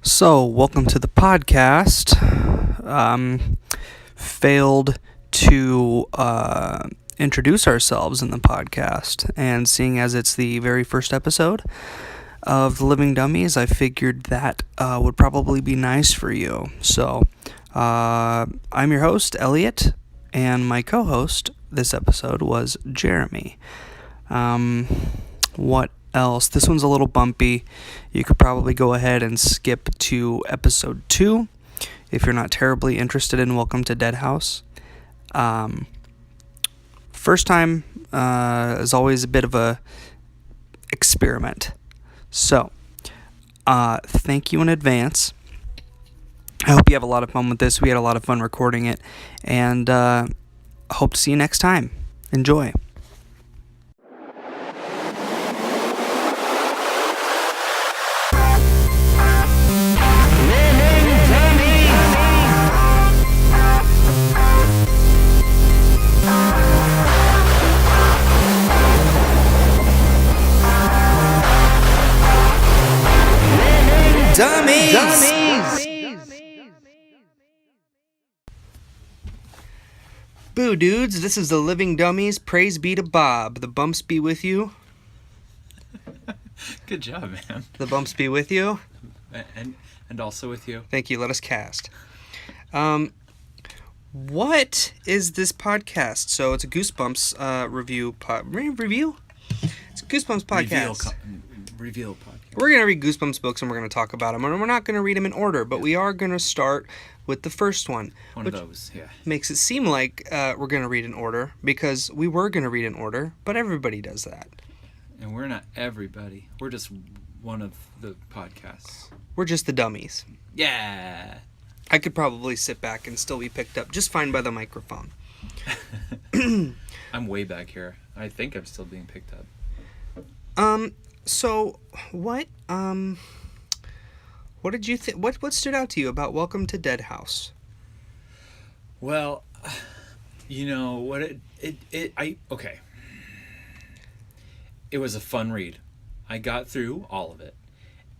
So, welcome to the podcast. Failed to introduce ourselves in the podcast, and seeing as it's the very first episode of the Living Dummies, I figured that would probably be nice for you. So, I'm your host, Elliot, and my co-host this episode was Jeremy. What else? This one's a little bumpy. You could probably go ahead and skip to episode 2 if you're not terribly interested in Welcome to Dead House. First time is always a bit of a experiment. So, thank you in advance. I hope you have a lot of fun with this. We had a lot of fun recording it, and hope to see you next time. Enjoy. Dummies! Boo dudes, this is the Living Dummies. Praise be to Bob. The bumps be with you. Good job, man. The bumps be with you. And also with you. Thank you. Let us cast. What is this podcast? So it's a Goosebumps review. Review? It's a Goosebumps podcast. Reveal podcast. We're going to read Goosebumps books and we're going to talk about them. And we're not going to read them in order, but we are going to start with the first one. One of those, yeah. Makes it seem like we're going to read in order because we were going to read in order, but everybody does that. And we're not everybody. We're just one of the podcasts. We're just the dummies. Yeah. I could probably sit back and still be picked up just fine by the microphone. I'm way back here. I think I'm still being picked up. So what did you think? What stood out to you about Welcome to Dead House? Well, you know what okay. It was a fun read. I got through all of it,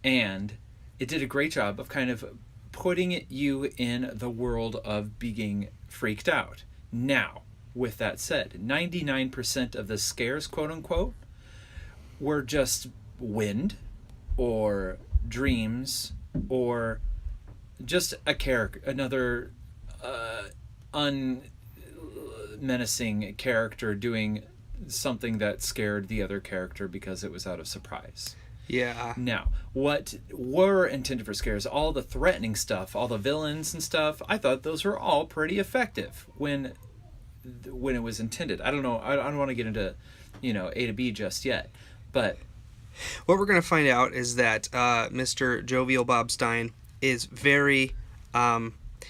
and it did a great job of kind of putting you in the world of being freaked out. Now, with that said, 99% of the scares, quote unquote, were just wind or dreams or just another unmenacing character doing something that scared the other character because it was out of surprise. Yeah. Now, what were intended for scares, all the threatening stuff, all the villains and stuff, I thought those were all pretty effective when it was intended. I don't know. I don't want to get into, A to B just yet. But what we're going to find out is that Mr. Jovial Bob Stein is very...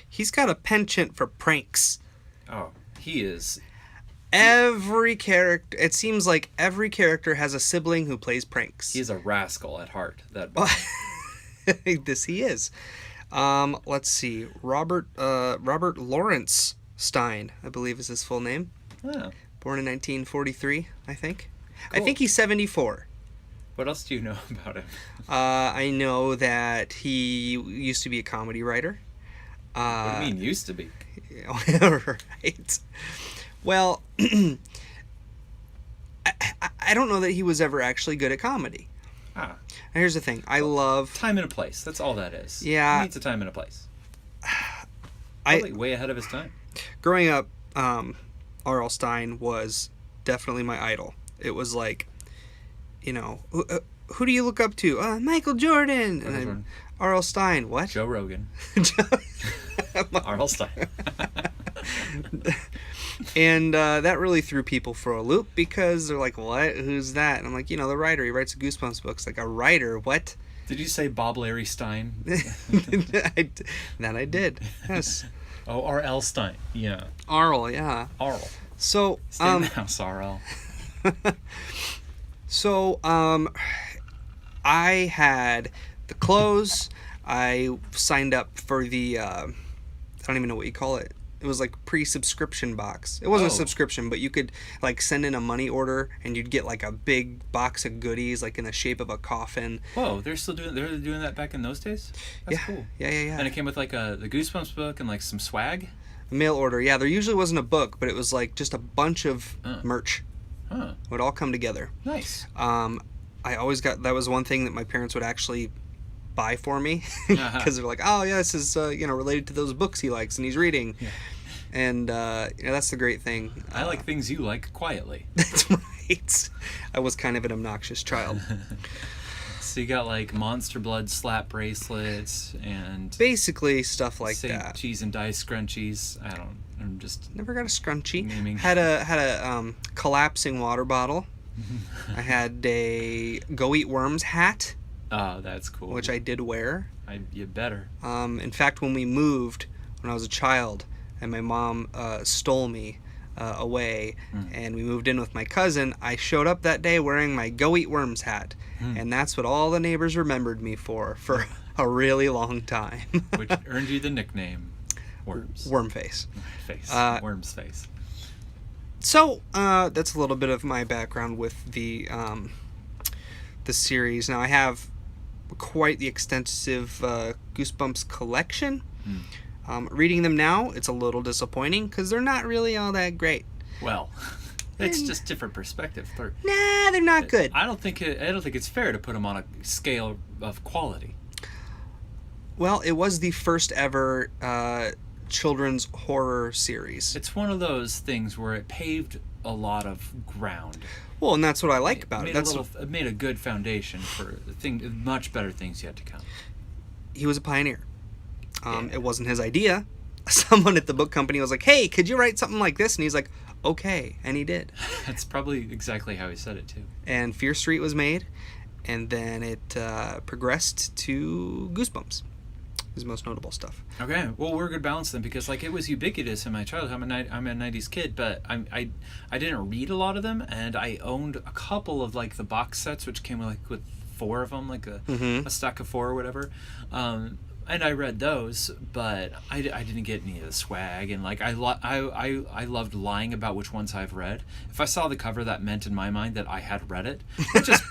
he's got a penchant for pranks. Oh, he is... Every character... It seems like every character has a sibling who plays pranks. He's a rascal at heart. This he is. Let's see. Robert Lawrence Stein, I believe is his full name. Oh. Born in 1943, I think. Cool. I think he's 74. What else do you know about him? I know that he used to be a comedy writer. What do you mean, used to be? Right. Well, I don't know that he was ever actually good at comedy. Ah. Now, here's the thing. I love... Time and a place. That's all that is. Yeah. He needs a time and a place. Probably way ahead of his time. Growing up, R.L. Stein was definitely my idol. It was like, who do you look up to? Michael Jordan. And I'm R.L. Stein. What? Joe Rogan. R.L. Stein. And that really threw people for a loop because they're like, what? Who's that? And I'm like, the writer. He writes Goosebumps books. Like, a writer? What? Did you say Bob Larry Stein? That I did. Yes. Oh, R.L. Stein. Yeah. Arl, yeah. Arl. So, stay in the house, R.L. So, I had the clothes. I signed up for the, I don't even know what you call it. It was like pre-subscription box. It wasn't a Oh. subscription, but you could like send in a money order and you'd get like a big box of goodies like in the shape of a coffin. Whoa, they're doing that back in those days? That's Yeah. cool. Yeah. And it came with like the Goosebumps book and like some swag? Mail order. Yeah, there usually wasn't a book, but it was like just a bunch of merch. Huh. It would all come together. Nice. I always got, that was one thing that my parents would actually buy for me because they're like, oh yeah, this is related to those books he likes and he's reading. Yeah. And that's the great thing. I like things you like quietly. That's right. I was kind of an obnoxious child. So you got like Monster Blood slap bracelets and Basically stuff like St. that. Cheese and Dice scrunchies. I'm just Never got a scrunchie. naming. Had a collapsing water bottle. I had a Go Eat Worms hat, Oh, that's cool. which I did wear. You better. In fact, when we moved, when I was a child, and my mom stole me away, and we moved in with my cousin, I showed up that day wearing my Go Eat Worms hat, and that's what all the neighbors remembered me for a really long time. Which earned you the nickname Worms. Worm face. Face. Worms face. So that's a little bit of my background with the series. Now I have quite the extensive Goosebumps collection. Reading them now, it's a little disappointing because they're not really all that great. Well, it's just different perspective. Nah, they're not good. I don't think it's fair to put them on a scale of quality. Well, it was the first ever children's horror series. It's one of those things where it paved a lot of ground. Well, and that's what I like about it. It made a good foundation for much better things yet to come. He was a pioneer. Yeah. It wasn't his idea. Someone at the book company was like, hey, could you write something like this? And he's like, okay. And he did. That's probably exactly how he said it, too. And Fear Street was made. And then it progressed to Goosebumps. His most notable stuff. Okay, well, we're a good balance then, because like it was ubiquitous in my childhood. I'm a '90s kid, but I didn't read a lot of them, and I owned a couple of like the box sets, which came like with 4 of them, like a stack of 4 or whatever. And I read those, but I didn't get any of the swag, and like I loved lying about which ones I've read. If I saw the cover, that meant in my mind that I had read it, which is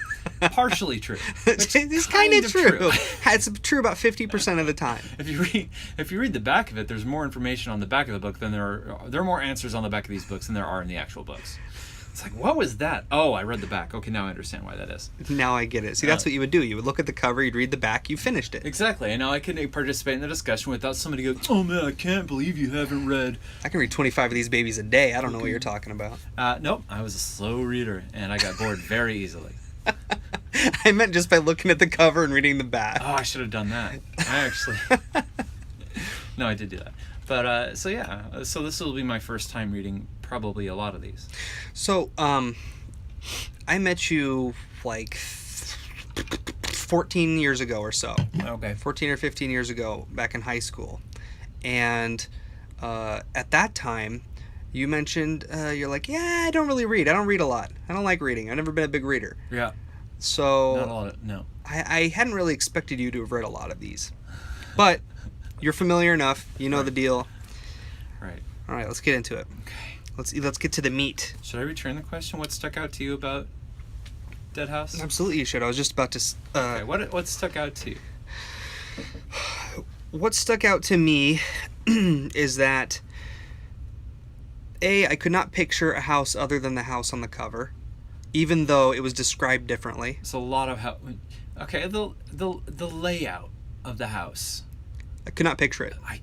partially true. It's kind of true. It's true about 50% of the time. If you read the back of it, there's more information on the back of the book than there are more answers on the back of these books than there are in the actual books. It's like, what was that? Oh, I read the back. Okay, now I understand why that is. Now I get it. See, that's what you would do. You would look at the cover, you'd read the back, you finised it. Exactly, and now I can participate in the discussion without somebody going, oh man, I can't believe you haven't read. I can read 25 of these babies a day. I don't know what you're talking about. Nope, I was a slow reader, and I got bored very easily. I meant just by looking at the cover and reading the back. Oh, I should have done that. I actually... No, I did do that. But, so this will be my first time reading probably a lot of these. So, I met you like 14 years ago or so. Okay. 14 or 15 years ago, back in high school. And at that time, you mentioned, you're like, yeah, I don't really read. I don't read a lot. I don't like reading. I've never been a big reader. Yeah. So, Not a lot, no. I hadn't really expected you to have read a lot of these. But you're familiar enough. You know the deal. Right. All right, let's get into it. Okay. Let's get to the meat. Should I return the question? What stuck out to you about Dead House? Absolutely, you should. I was just about to... Okay, what stuck out to you? What stuck out to me is that, I could not picture a house other than the house on the cover, even though it was described differently. It's a lot of how... Okay, the layout of the house. I could not picture it. I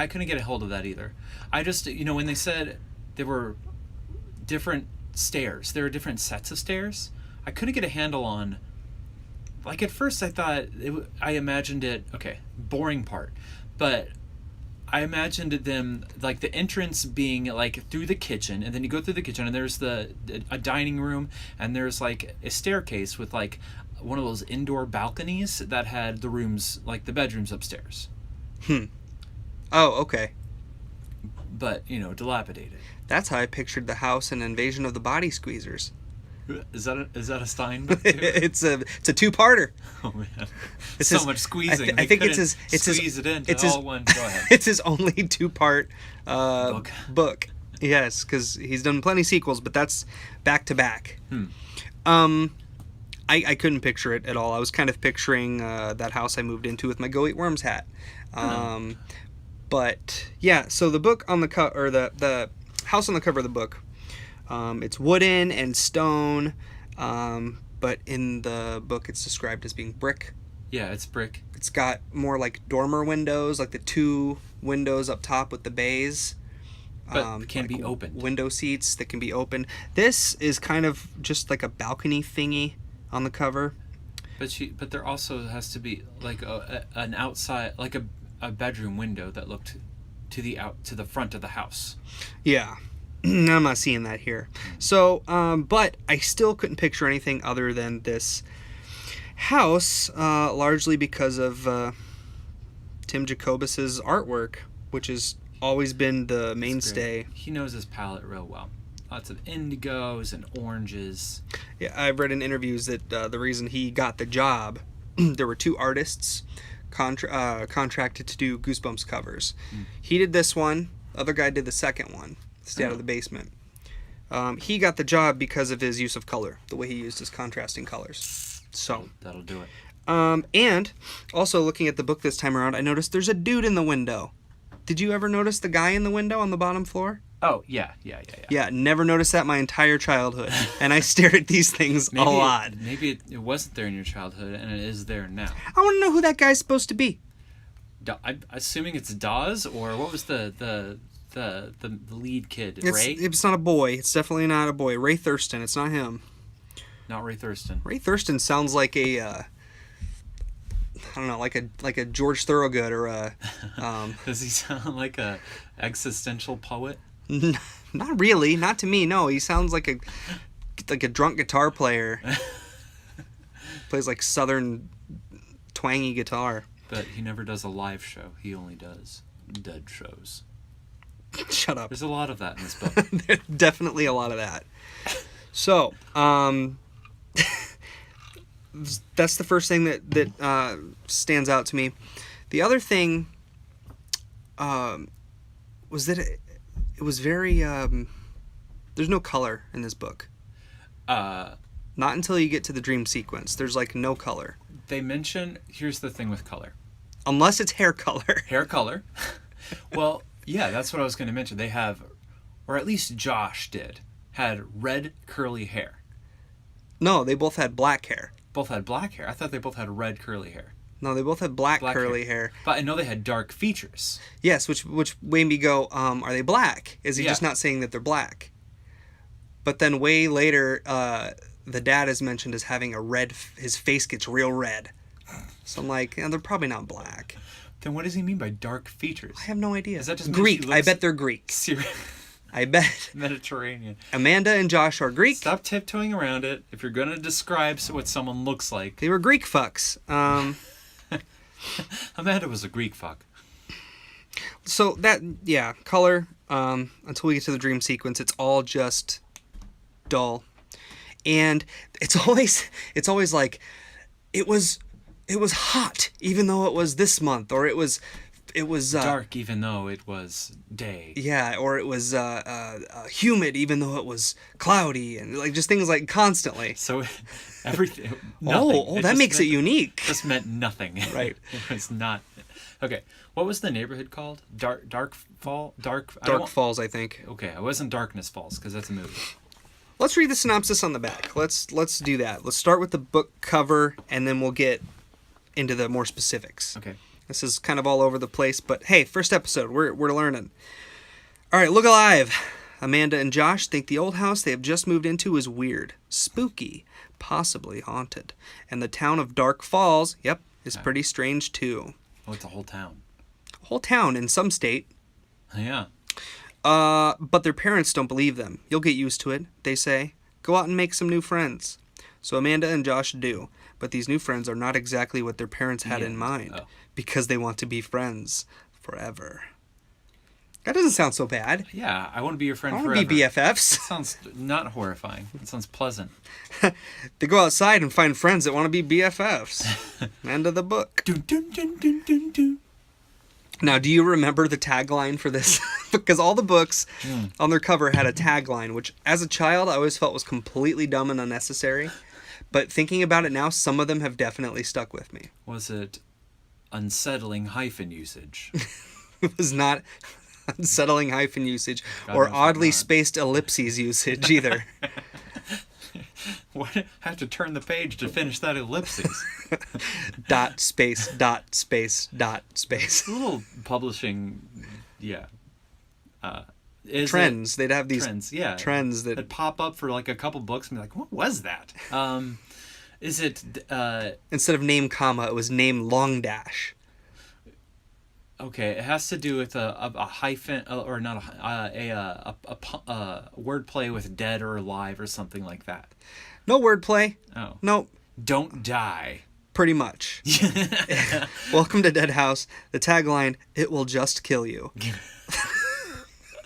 couldn't get a hold of that either. I just, when they said there were different stairs, there were different sets of stairs, I couldn't get a handle on... Like, at first I thought... I imagined it... Okay, boring part. But I imagined them, like, the entrance being, like, through the kitchen, and then you go through the kitchen, and there's a dining room, and there's, like, a staircase with, like, one of those indoor balconies that had the rooms, like, the bedrooms upstairs. Oh, okay. But, dilapidated. That's how I pictured the house in Invasion of the Body Squeezers. Is that a Stein book too? It's a two-parter. Oh man, so much squeezing. I think it's squeeze it into it's all one. Go ahead. It's his only 2-part book. Yes, because he's done plenty of sequels, but that's back to back. I couldn't picture it at all. I was kind of picturing that house I moved into with my Go Eat Worms hat. But yeah, so the book on the cover, or the house on the cover of the book, it's wooden and stone, but in the book it's described as being brick. Yeah, it's brick. It's got more like dormer windows, like the 2 windows up top with the bays. But can be opened. Window seats that can be opened. This is kind of just like a balcony thingy on the cover. But there also has to be like an outside, like a bedroom window that looked to the front of the house. Yeah. I'm not seeing that here. So, but I still couldn't picture anything other than this house, largely because of Tim Jacobus's artwork, which has always been the mainstay. He knows his palette real well. Lots of indigos and oranges. Yeah, I've read in interviews that the reason he got the job, there were 2 artists contracted to do Goosebumps covers. He did this one. The other guy did the second one. Stay out of the basement. He got the job because of his use of color, the way he used his contrasting colors. So that'll do it. And also looking at the book this time around, I noticed there's a dude in the window. Did you ever notice the guy in the window on the bottom floor? Oh, yeah. Yeah, never noticed that my entire childhood. And I stared at these things a lot. Maybe it wasn't there in your childhood, and it is there now. I want to know who that guy's supposed to be. I'm assuming it's Dawes, or what was the lead kid, Ray? It's not a boy. It's definitely not a boy. Ray Thurston. It's not him. Not Ray Thurston. Ray Thurston sounds like a, I don't know, like a George Thorogood or a. Does he sound like a existential poet? Not really. Not to me. No, he sounds like a drunk guitar player. Plays like southern twangy guitar. But he never does a live show. He only does dead shows. Shut up. There's a lot of that in this book. There's definitely a lot of that. So, that's the first thing that stands out to me. The other thing was that it was very... there's no color in this book. Not until you get to the dream sequence. There's, like, no color. They mention... Here's the thing with color. Unless it's hair color. Hair color. Well, yeah, that's what I was going to mention. They have... Or at least Josh had red curly hair. No, they both had black hair. Both had black hair? I thought they both had red curly hair. No, they both had black curly hair. But I know they had dark features. Yes, which made me go, are they black? Is he just not saying that they're black? But then way later, the dad is mentioned as having his face gets real red. So I'm like, they're probably not black. Then what does he mean by dark features? I have no idea. Is that just Greek? I bet they're Greek. I bet. Mediterranean. Amanda and Josh are Greek. Stop tiptoeing around it. If you're going to describe what someone looks like. They were Greek fucks. Amanda was a Greek fuck. So color, until we get to the dream sequence, it's all just dull. And it's always like, it was hot, even though it was this month, or it was dark, even though it was day. Yeah, or it was humid, even though it was cloudy, and like just things like constantly. So everything. Nothing. That makes it unique. Just meant nothing. Right. It was not. Okay, what was the neighborhood called? Dark Falls, I think. Okay, it wasn't Darkness Falls because that's a movie. Let's read the synopsis on the back. Let's do that. Let's start with the book cover, and then we'll get into the more specifics. Okay. This is kind of all over the place, but hey, first episode, we're learning. All right, look alive. Amanda and Josh think the old house they have just moved into is weird, spooky, possibly haunted. And the town of Dark Falls, is pretty strange too. Oh, it's a whole town. A whole town in some state. Yeah. But their parents don't believe them. You'll get used to it, they say. Go out and make some new friends. So Amanda and Josh do. But these new friends are not exactly what their parents had in mind. Because they want to be friends forever. That doesn't sound so bad. Yeah, I want to be your friend I forever. want to be It BFFs. sounds not horrifying. It sounds pleasant. They go outside and find friends that want to be BFFs. End of the book. Dun, dun, dun, dun, dun, dun. Now, do you remember the tagline for this? Because all the books on their cover had a tagline, which as a child I always felt was completely dumb and unnecessary. But thinking about it now, some of them have definitely stuck with me. Was it unsettling hyphen usage? It was not unsettling hyphen usage God or knows what oddly not. spaced ellipses usage either. What? I have to turn the page to finish that ellipses. Dot space dot space dot space. A little publishing, yeah. Is Trends. They'd have it, these trends, yeah. trends that It'd pop up for like a couple books and be like, what was that? Is it instead of name comma, it was name long dash. okay? It has to do with a hyphen or not a wordplay with dead or alive or something like that. No wordplay. Oh, Nope. don't die. Pretty much. Welcome to Dead House. The tagline, it will just kill you.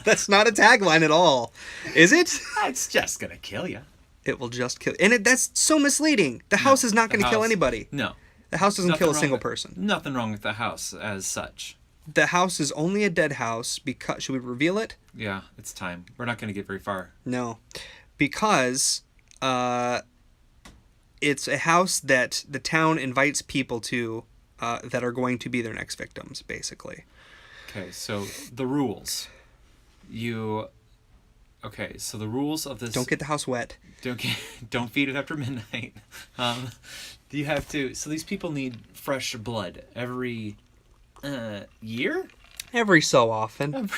That's not a tagline at all. Is it? It's just gonna kill you. It will just kill. And that's so misleading. The house is not going to kill anybody. No. The house doesn't Nothing kill a wrong single with- person. Nothing wrong with the house as such. The house is only a dead house because... Should we reveal it? Yeah, it's time. We're not going to get very far. No. Because it's a house that the town invites people to that are going to be their next victims, basically. Okay, so the rules. Okay, so the rules of this... Don't get the house wet. Don't feed it after midnight. You have to... So these people need fresh blood every year? Every so often.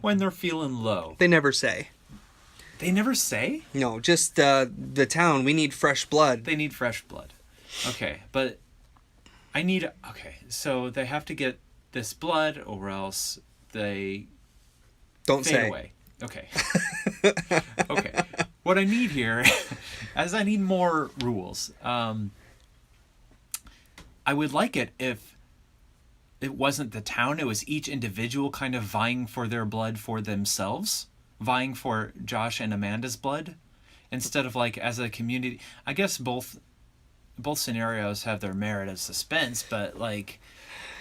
When they're feeling low. They never say. They never say? No, just the town. We need fresh blood. They need fresh blood. Okay, but I need... Okay, so they have to get this blood or else they Don't fade say. away. Okay. Okay. What I need here is I need more rules. I would like it if it wasn't the town, it was each individual kind of vying for their blood for themselves, vying for Josh and Amanda's blood, instead of like as a community. I guess both scenarios have their merit of suspense, but like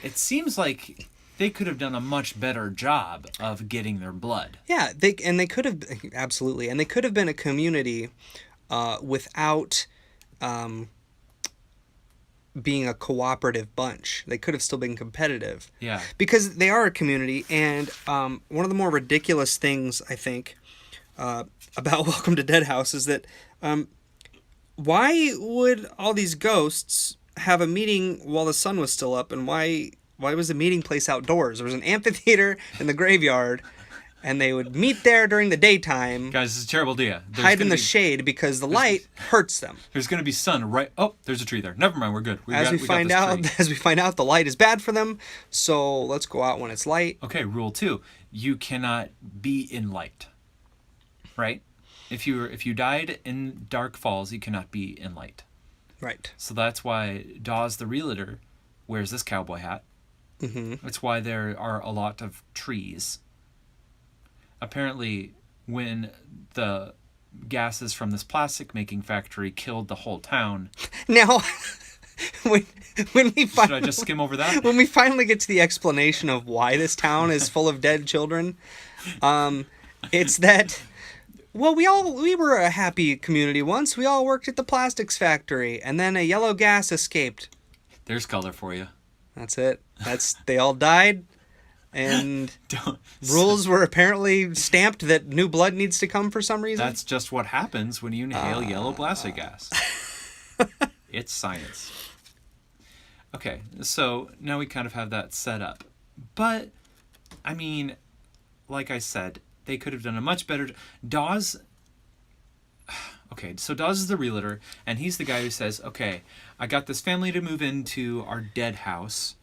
it seems like they could have done a much better job of getting their blood. Yeah, they could have absolutely, and they could have been a community without being a cooperative bunch. They could have still been competitive. Yeah. Because they are a community, and one of the more ridiculous things I think about Welcome to Dead House is that why would all these ghosts have a meeting while the sun was still up, and why was the meeting place outdoors? There was an amphitheater in the graveyard, and they would meet there during the daytime, Guys, this is a terrible idea. hide in the shade because the light hurts them. There's going to be sun right... Oh, there's a tree there. Never mind, we're good. As we find out, the light is bad for them, so let's go out when it's light. Okay, rule 2. You cannot be in light. Right? If you died in Dark Falls, you cannot be in light. Right. So that's why Dawes the Realtor wears this cowboy hat. Mm-hmm. That's why there are a lot of trees. Apparently, when the gases from this plastic making factory killed the whole town... Now, when we Should I just skim over that? when we finally get to the explanation of why this town is full of dead children, it's that, well, we were a happy community once. We all worked at the plastics factory, and then a yellow gas escaped. There's color for you. That's it. They all died, and rules were apparently stamped that new blood needs to come for some reason. That's just what happens when you inhale yellow plastic gas. It's science. Okay, so now we kind of have that set up. But, I mean, like I said, they could have done a much better... Dawes... Okay, so Dawes is the realtor, and he's the guy who says, okay, I got this family to move into our dead house.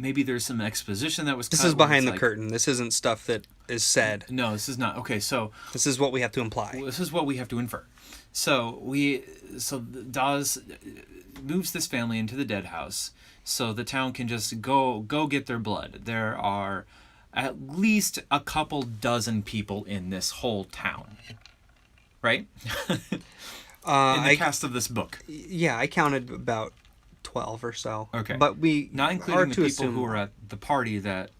Maybe there's some exposition that was cut. This is behind the like, curtain. This isn't stuff that is said. No, this is not. Okay, so... This is what we have to imply. This is what we have to infer. So Dawes moves this family into the dead house, so the town can just go get their blood. There are at least a couple dozen people in this whole town. Right? In the cast of this book. Yeah, I counted about 12 or so. Okay. But we not are including to the people assume who were more. at the party that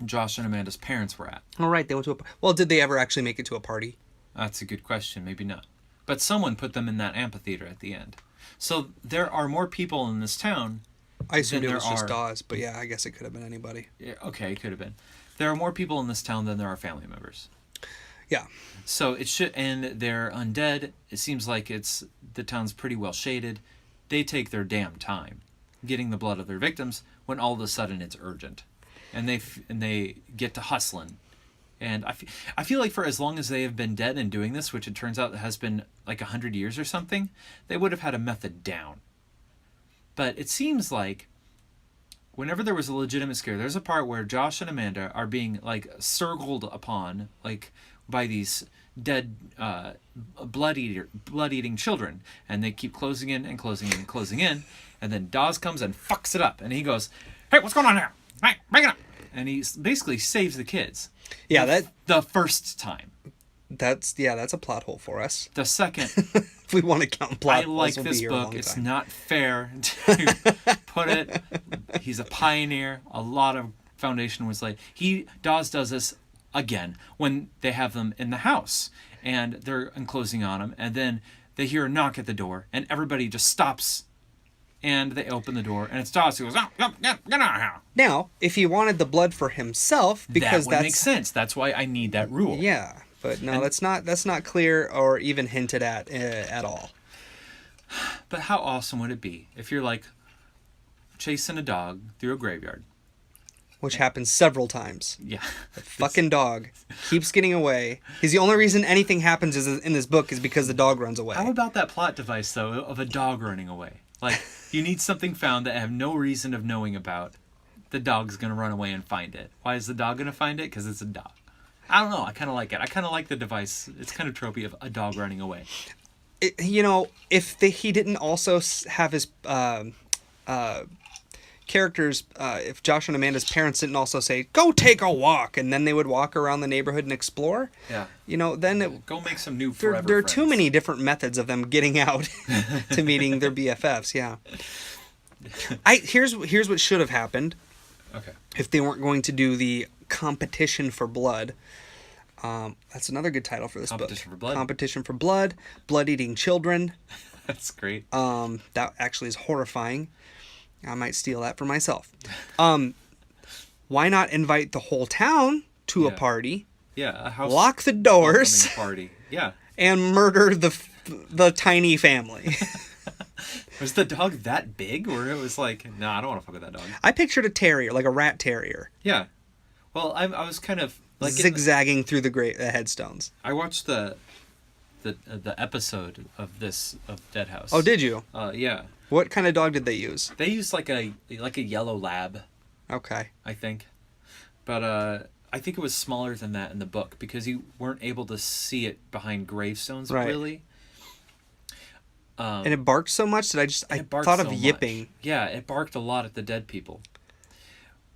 Josh and Amanda's parents were at. All right, they went to a... Well, did they ever actually make it to a party? That's a good question. Maybe not. But someone put them in that amphitheater at the end. So there are more people in this town. I assumed than it was there just are- Dawes, but yeah, I guess it could have been anybody. Yeah, okay, it could have been. There are more people in this town than there are family members. Yeah. So it should, and they're undead. It seems like the town's pretty well shaded. They take their damn time getting the blood of their victims when all of a sudden it's urgent, and they get to hustling. And I feel like for as long as they have been dead and doing this, which it turns out has been like 100 years or something, they would have had a method down. But it seems like whenever there was a legitimate scare, there's a part where Josh and Amanda are being like circled upon like by these dead blood-eating children, and they keep closing in and closing in and closing in, and then Dawes comes and fucks it up, and he goes, "Hey, what's going on here? Hey, break it up!" And he basically saves the kids. Yeah, The first time. that's a plot hole for us. The second, If we want to count plot I holes, like we'll be this here a book. long It's time. not fair to put it. He's a pioneer. A lot of foundation was laid. Dawes does this again when they have them in the house and they're enclosing on them, and then they hear a knock at the door, and everybody just stops, and they open the door, and it's Dawes who goes, "Oh, get out of here." Now, if he wanted the blood for himself, because that would make sense. That's why I need that rule. Yeah, but no, that's not clear or even hinted at all. But how awesome would it be if you're like chasing a dog through a graveyard? Which happens several times. Yeah. The fucking dog keeps getting away. He's the only reason anything happens in this book is because the dog runs away. How about that plot device, though, of a dog running away? Like, you need something found that I have no reason of knowing about. The dog's going to run away and find it. Why is the dog going to find it? Because it's a dog. I don't know. I kind of like it. I kind of like the device. It's kind of tropey of a dog running away. If he didn't also have his characters, if Josh and Amanda's parents didn't also say, "Go take a walk," and then they would walk around the neighborhood and explore, Yeah. then Go make some new there forever are too friends. many different methods of them getting out to meeting their BFFs. Yeah. Here's what should have happened Okay. if they weren't going to do the competition for blood. That's another good title for this Competition book. for blood. Competition for blood. Blood-eating children. That's great. That actually is horrifying. I might steal that for myself. Why not invite the whole town to a Yeah. party, Yeah, a house lock the doors, welcoming party. Yeah. and murder the tiny family? Was the dog that big where it was like, no, I don't want to fuck with that dog? I pictured a terrier, like a rat terrier, Yeah. Well, I was kind of like zigzagging through the headstones. I watched the episode of Dead House. Oh, did you? Yeah. What kind of dog did they use? They used like a yellow lab, Okay. I think. But I think it was smaller than that in the book because you weren't able to see it behind gravestones Right. really. And it barked so much that I It barked thought of so much. yipping. Yeah, it barked a lot at the dead people.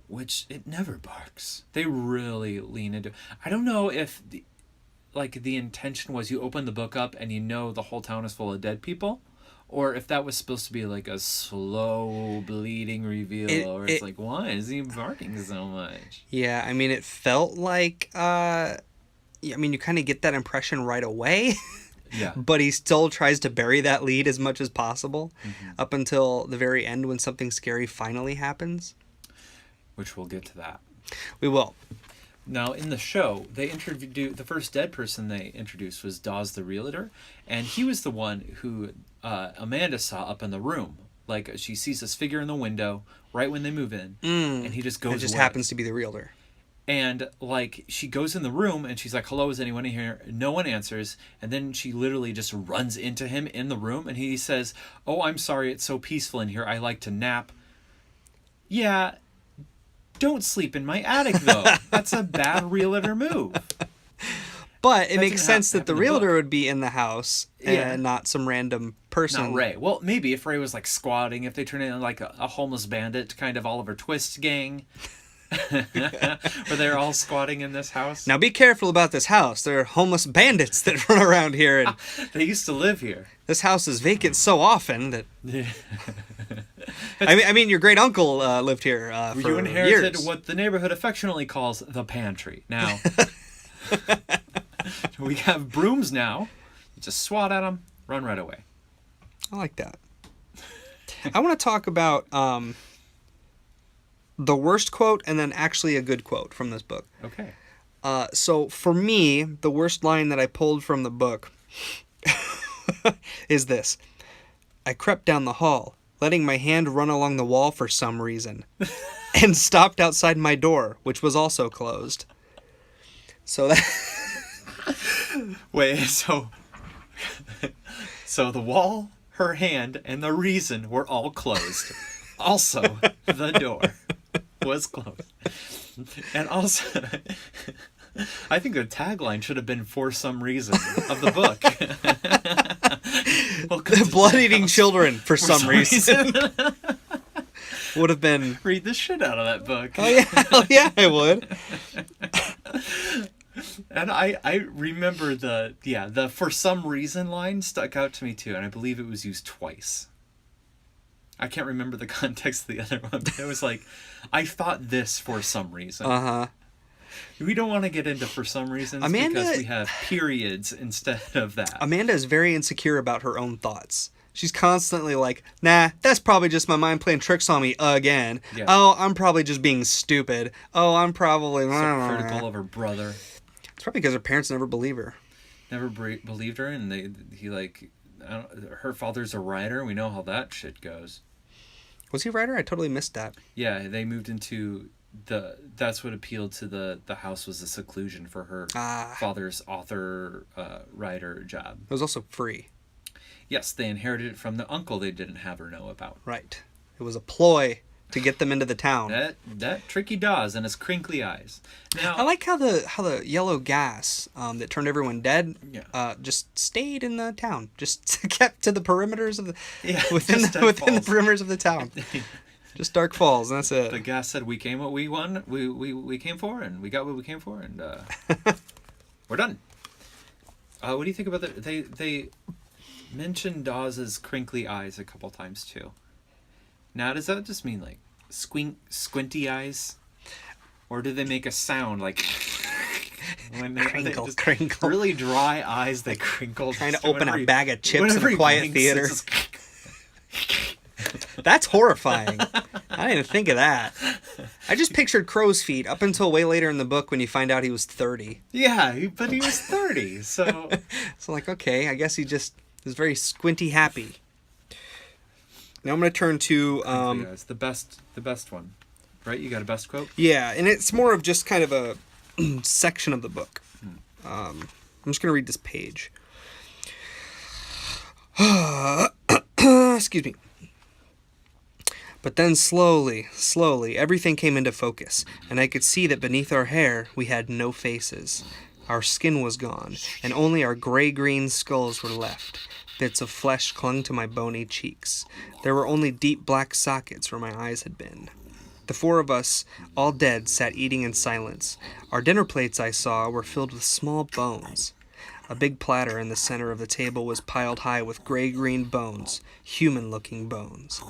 Which it never barks. They really lean into. I don't know if the intention was you open the book up and you know the whole town is full of dead people, or if that was supposed to be like a slow bleeding reveal, it's like, why is he barking so much? Yeah, I mean, it felt like, you kind of get that impression right away, Yeah. but he still tries to bury that lead as much as possible up until the very end when something scary finally happens. Which we'll get to that. We will. Now, in the show, they interviewed the first dead person they introduced was Dawes the realtor, and he was the one who Amanda saw up in the room. Like, she sees this figure in the window right when they move in, and he just goes It just away. happens to be the realtor. And, like, she goes in the room, and she's like, "Hello, is anyone in here?" No one answers, and then she literally just runs into him in the room, and he says, "Oh, I'm sorry, it's so peaceful in here. I like to nap." Yeah, don't sleep in my attic, though. That's a bad realtor move. But it That makes didn't sense that happen the in the book. realtor would be in the house Yeah. and not some random person. Not Ray. Well, maybe if Ray was, like, squatting, if they turn in, like, a homeless bandit, kind of Oliver Twist gang. Were they all squatting in this house? Now be careful about this house. There are homeless bandits that run around here, and They used to live here. this house is vacant so often that Yeah. I mean, your great uncle lived here for You inherited years. what the neighborhood affectionately calls the pantry. Now, we have brooms now. You just swat at them, run right away. I like that. I want to talk about the worst quote and then actually a good quote from this book. Okay. So for me, the worst line that I pulled from the book is this. I crept down the hall, letting my hand run along the wall for some reason, and stopped outside my door, which was also closed. So that... Wait, so the wall, her hand, and the reason were all closed. Also, the door was closed. And also, I think the tagline should have been "for some reason" of the book. The blood-eating children, for some reason. Would have been... Read the shit out of that book. Oh, yeah. Hell yeah, I would. And I remember the "for some reason" line stuck out to me too, and I believe it was used twice. I can't remember the context of the other one, but it was like, I thought this for some reason. Uh-huh. We don't want to get into for some reasons because we have periods instead of that. Amanda is very insecure about her own thoughts. She's constantly like, nah, that's probably just my mind playing tricks on me again. Yeah. Oh, I'm probably just being stupid. Oh, I'm probably... So critical of her brother. It's probably because her parents never believe her. Never believed her, and her father's a writer. We know how that shit goes. Was he a writer? I totally missed that. Yeah, they moved into that's what appealed to the house, was the seclusion for her father's author writer job. It was also free. Yes, they inherited it from the uncle they didn't have or know about. Right. It was a ploy to get them into the town. That tricky Dawes and his crinkly eyes. Now I like how the yellow gas that turned everyone dead just stayed in the town. Just kept to the perimeters of the within the perimeters of the town. Just Dark Falls, and that's it. The gas said, "We came what we won. We came for, and we got what we came for, and we're done." What do you think about that? They mentioned Dawes's crinkly eyes a couple times too. Now, does that just mean like squinty eyes, or do they make a sound like when they crinkle? Really dry eyes that crinkle. Trying to open a bag of chips in a quiet blinks, theater. That's horrifying. I didn't even think of that. I just pictured crow's feet up until way later in the book when you find out he was 30. Yeah, but he was 30, so... So like, okay, I guess he just is very squinty happy. Now I'm going to turn to... the best one, right? You got a best quote? Yeah, and it's more of just kind of a section of the book. I'm just going to read this page. Excuse me. But then slowly, everything came into focus, and I could see that beneath our hair we had no faces. Our skin was gone, and only our gray-green skulls were left. Bits of flesh clung to my bony cheeks. There were only deep black sockets where my eyes had been. The four of us, all dead, sat eating in silence. Our dinner plates, I saw, were filled with small bones. A big platter in the center of the table was piled high with gray-green bones, human-looking bones.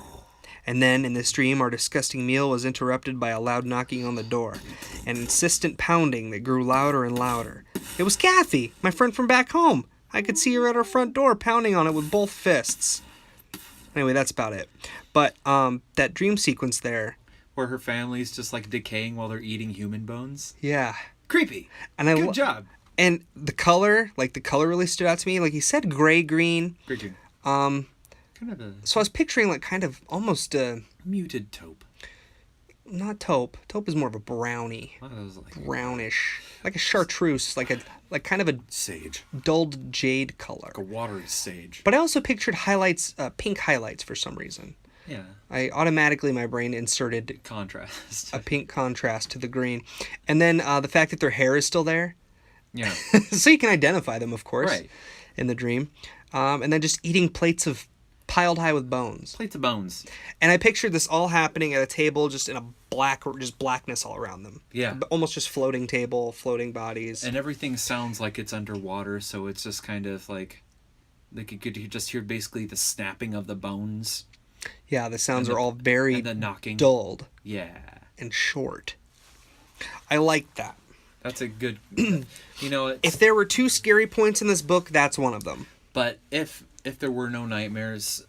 And then, in this dream, our disgusting meal was interrupted by a loud knocking on the door, an insistent pounding that grew louder and louder. It was Kathy, my friend from back home. I could see her at our front door pounding on it with both fists. Anyway, that's about it. But that dream sequence there... Where her family's just like decaying while they're eating human bones? Yeah. Creepy. And Good job. And the color really stood out to me. Like, he said gray-green. Gray-green. Kind of a... So I was picturing, like, kind of almost a... Muted taupe. Not taupe. Taupe is more of a brownie. Brownish. Like a chartreuse. Like kind of a... Sage. Dulled jade color. Like a watery sage. But I also pictured highlights, pink highlights for some reason. Yeah. I automatically, my brain inserted... Contrast. A pink contrast to the green. And then the fact that their hair is still there. Yeah. So you can identify them, of course. Right. In the dream. And then just eating plates of piled high with bones. Plates of bones. And I pictured this all happening at a table just in a just blackness all around them. Yeah. Almost just floating table, floating bodies. And everything sounds like it's underwater, so it's just kind of like you could just hear basically the snapping of the bones. Yeah, the sounds are all very and the knocking. dulled. Yeah. And short. I like that. That's a good... it's, if there were 2 scary points in this book, that's one of them. But if there were no nightmares,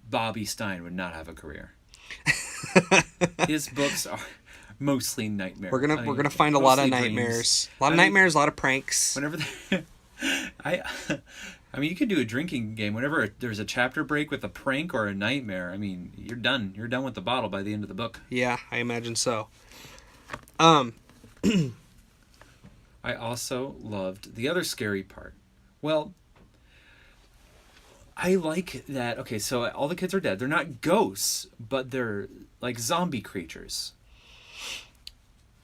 Bobby Stein would not have a career. His books are mostly nightmares. We're gonna find a lot of nightmares. A lot of nightmares, a lot of pranks. Whenever I mean, you could do a drinking game. Whenever there's a chapter break with a prank or a nightmare, I mean, you're done. You're done with the bottle by the end of the book. Yeah, I imagine so. I also loved the other scary part. Well, I like that. Okay, so all the kids are dead. They're not ghosts, but they're like zombie creatures.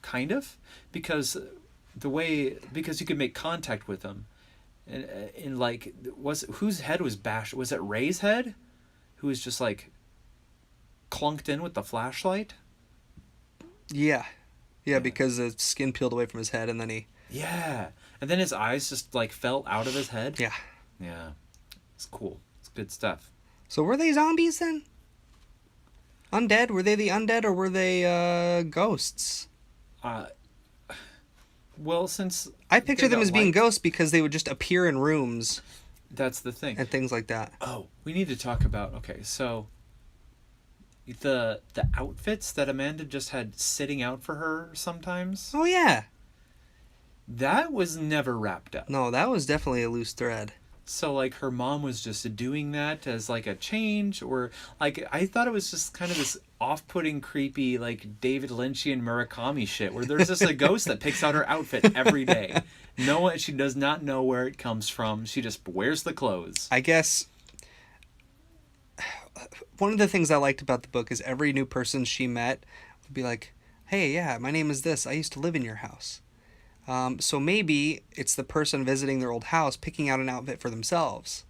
Kind of, because you could make contact with them. And like, whose head was bashed? Was it Ray's head, who was just like clunked in with the flashlight? Yeah, because the skin peeled away from his head, and then he. Yeah, and then his eyes just like fell out of his head. Yeah. It's cool. It's good stuff. So were they zombies then? Undead? Were they the undead, or were they ghosts? Well, since I picture them as being ghosts because they would just appear in rooms. That's the thing. And things like that. Oh, we need to talk about, okay, so the outfits that Amanda just had sitting out for her sometimes. Oh, yeah. That was never wrapped up. No, that was definitely a loose thread. So, like, her mom was just doing that as, like, a change, or, like, I thought it was just kind of this off-putting, creepy, like, David Lynchian Murakami shit, where there's just a ghost that picks out her outfit every day. She does not know where it comes from. She just wears the clothes. I guess one of the things I liked about the book is every new person she met would be like, hey, yeah, my name is this. I used to live in your house. So maybe it's the person visiting their old house picking out an outfit for themselves,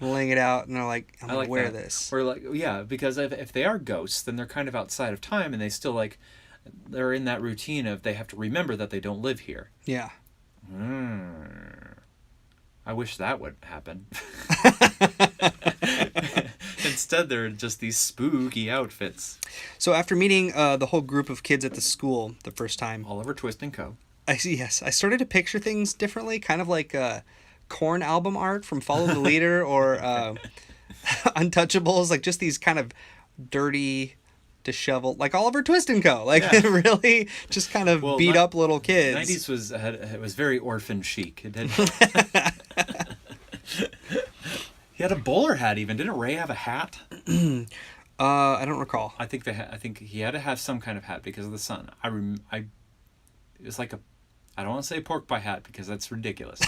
laying it out, and they're like, I'm going to wear this. Or like, yeah, because if they are ghosts, then they're kind of outside of time, and they still like, they're in that routine of they have to remember that they don't live here. Yeah. I wish that would happen. Instead, they're just these spooky outfits. So after meeting the whole group of kids at the school the first time, Oliver Twist and Co. I started to picture things differently, kind of like Korn album art from Follow the Leader or Untouchables, like just these kind of dirty, disheveled, like Oliver Twist and Co. Like really just kind of beat up little kids. 90s was very orphan chic. It did. He had a bowler hat even. Didn't Ray have a hat? I don't recall. I think he had to have some kind of hat because of the sun. It was like I don't want to say pork pie hat because that's ridiculous.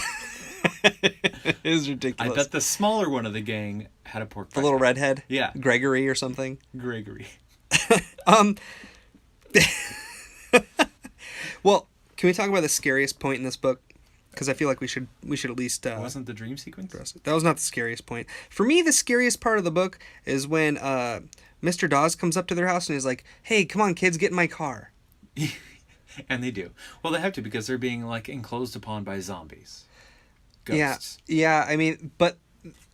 It is ridiculous. I bet the smaller one of the gang had a pork pie. The little hat. redhead? Yeah. Gregory or something? Gregory. Well, can we talk about the scariest point in this book? Because I feel like we should at least... Wasn't the dream sequence? That was not the scariest point. For me, the scariest part of the book is when Mr. Dawes comes up to their house and is like, hey, come on, kids, get in my car. And they do. Well, they have to because they're being, like, enclosed upon by zombies. Ghosts. Yeah, I mean, but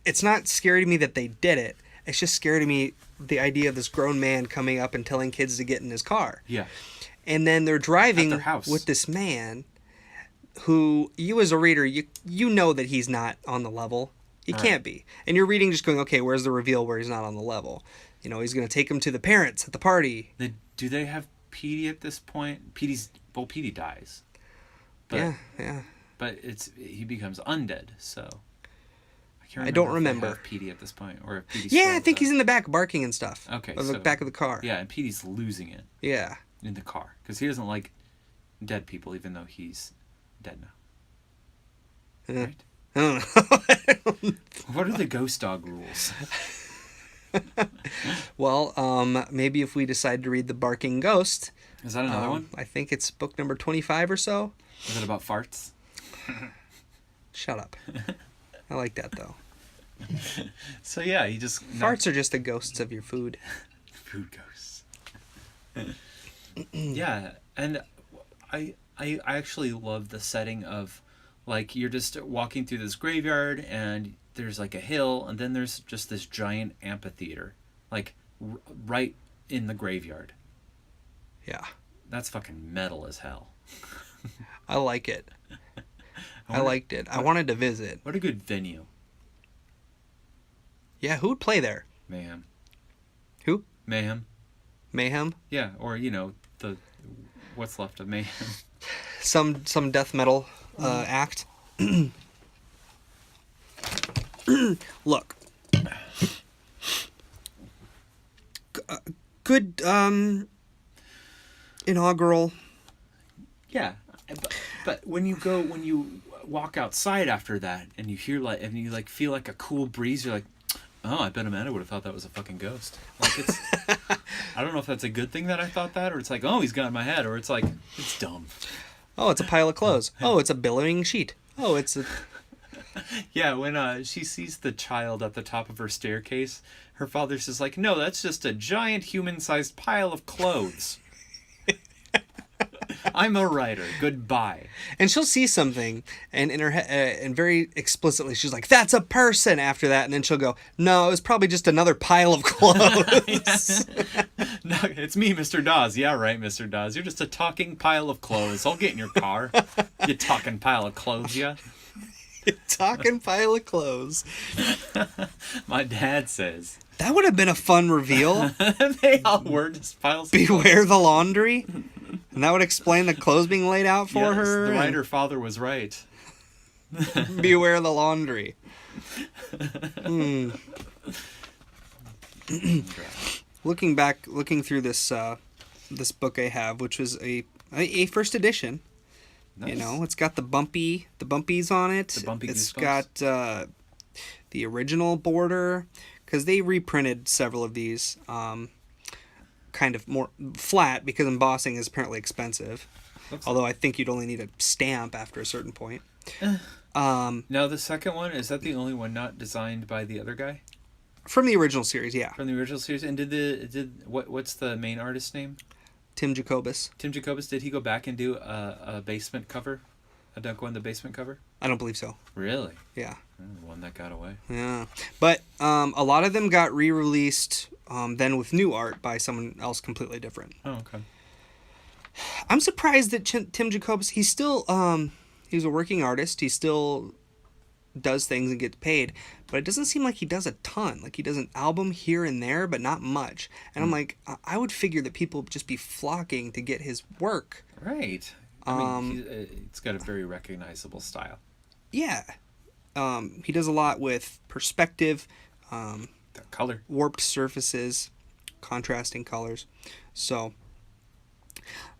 it's not scary to me that they did it. It's just scary to me, the idea of this grown man coming up and telling kids to get in his car. Yeah. And then they're driving at their house with this man who, you as a reader, you know that he's not on the level. He can't be. And you're reading just going, okay, where's the reveal where he's not on the level? You know, he's going to take him to the parents at the party. Do they have Petey at this point? Petey dies. But, yeah. But he becomes undead, so... I don't remember. If they have Petey at this point, or if Petey's I think he's in the back barking and stuff. Okay, the back of the car. Yeah, and Petey's losing it. Yeah. In the car, because he doesn't like dead people, even though he's dead now. Right? I don't know. What are the ghost dog rules? Well, maybe if we decide to read The Barking Ghost. Is that another one? I think it's book number 25 or so. Is it about farts? Shut up. I like that, though. So yeah, he just Farts are just the ghosts of your food. food ghosts. Yeah, and I actually love the setting of, like, you're just walking through this graveyard and there's like a hill and then there's just this giant amphitheater, like right in the graveyard. Yeah. That's fucking metal as hell. I like it. I liked it. I wanted to visit. What a good venue. Yeah, who would play there? Mayhem. Who? Mayhem. Mayhem? Yeah, or the what's left of Mayhem. Some death metal act. Look. Good inaugural. Yeah, but when you walk outside after that and you hear and you feel like a cool breeze, you're like, oh, I bet Amanda would have thought that was a fucking ghost. Like, it's I don't know if that's a good thing that I thought that, or it's like, oh, he's got in my head, or it's like, it's dumb. Oh, it's a pile of clothes. Oh, it's a billowing sheet. Oh, it's a... Yeah, when she sees the child at the top of her staircase, her father's just like, no, that's just a giant human-sized pile of clothes. I'm a writer. Goodbye. And she'll see something, and in her and very explicitly, she's like, "That's a person." After that, and then she'll go, "No, it was probably just another pile of clothes." No, it's me, Mr. Dawes. Yeah, right, Mr. Dawes. You're just a talking pile of clothes. I'll get in your car. You talking pile of clothes, yeah. Talking pile of clothes. My dad says that would have been a fun reveal. They all were just piles of Beware clothes. the laundry. And that would explain the clothes being laid out for Yes, her. The writer father was right. Beware the laundry. Looking through this this book I have, which was a first edition. Nice. You know, it's got the bumpies on it. The bumpy It's goosebumps. got the original border, because they reprinted several of these. Kind of more flat, because embossing is apparently expensive. Although I think you'd only need a stamp after a certain point. Now the second one, is that the only one not designed by the other guy From the original series, yeah. from the original series? And what's the main artist's name? Tim Jacobus. Tim Jacobus. Did he go back and do a basement cover? A Don't Go in the Basement cover? I don't believe so. Really? Yeah. The one that got away. Yeah. But a lot of them got re-released then with new art by someone else completely different. Oh, okay. I'm surprised that Tim Jacobus, he's still, he's a working artist. He still does things and gets paid. But it doesn't seem like he does a ton. Like, he does an album here and there, but not much. And I'm like, I would figure that people would just be flocking to get his work. Right. I mean, it's got a very recognizable style. Yeah. He does a lot with perspective, The color. warped surfaces, contrasting colors. So,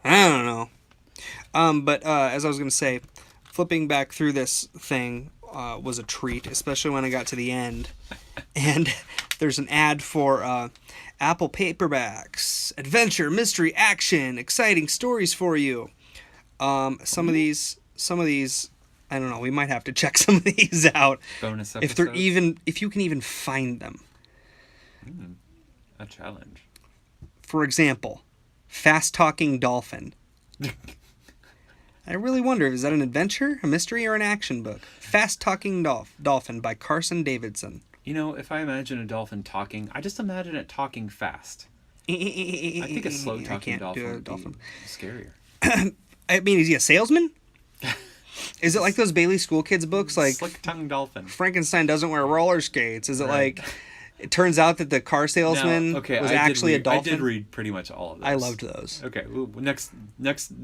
I don't know. But as I was going to say, flipping back through this thing was a treat, especially when I got to the end. And there's an ad for Apple paperbacks, adventure, mystery, action, exciting stories for you. Some of these, I don't know. We might have to check some of these out. Bonus If they're episodes? if you can even find them. A challenge. For example, Fast Talking Dolphin. I really wonder, is that an adventure, a mystery, or an action book? Fast Talking Dolphin by Carson Davidson. You know, if I imagine a dolphin talking, I just imagine it talking fast. I think a slow talking dolphin would be scarier. I mean, is he a salesman? Is it like those Bailey School Kids books? Like, Slick tongue dolphin. Frankenstein doesn't wear roller skates. Is it like, it turns out that the car salesman was actually a dolphin? I did read pretty much all of those. I loved those. Okay, next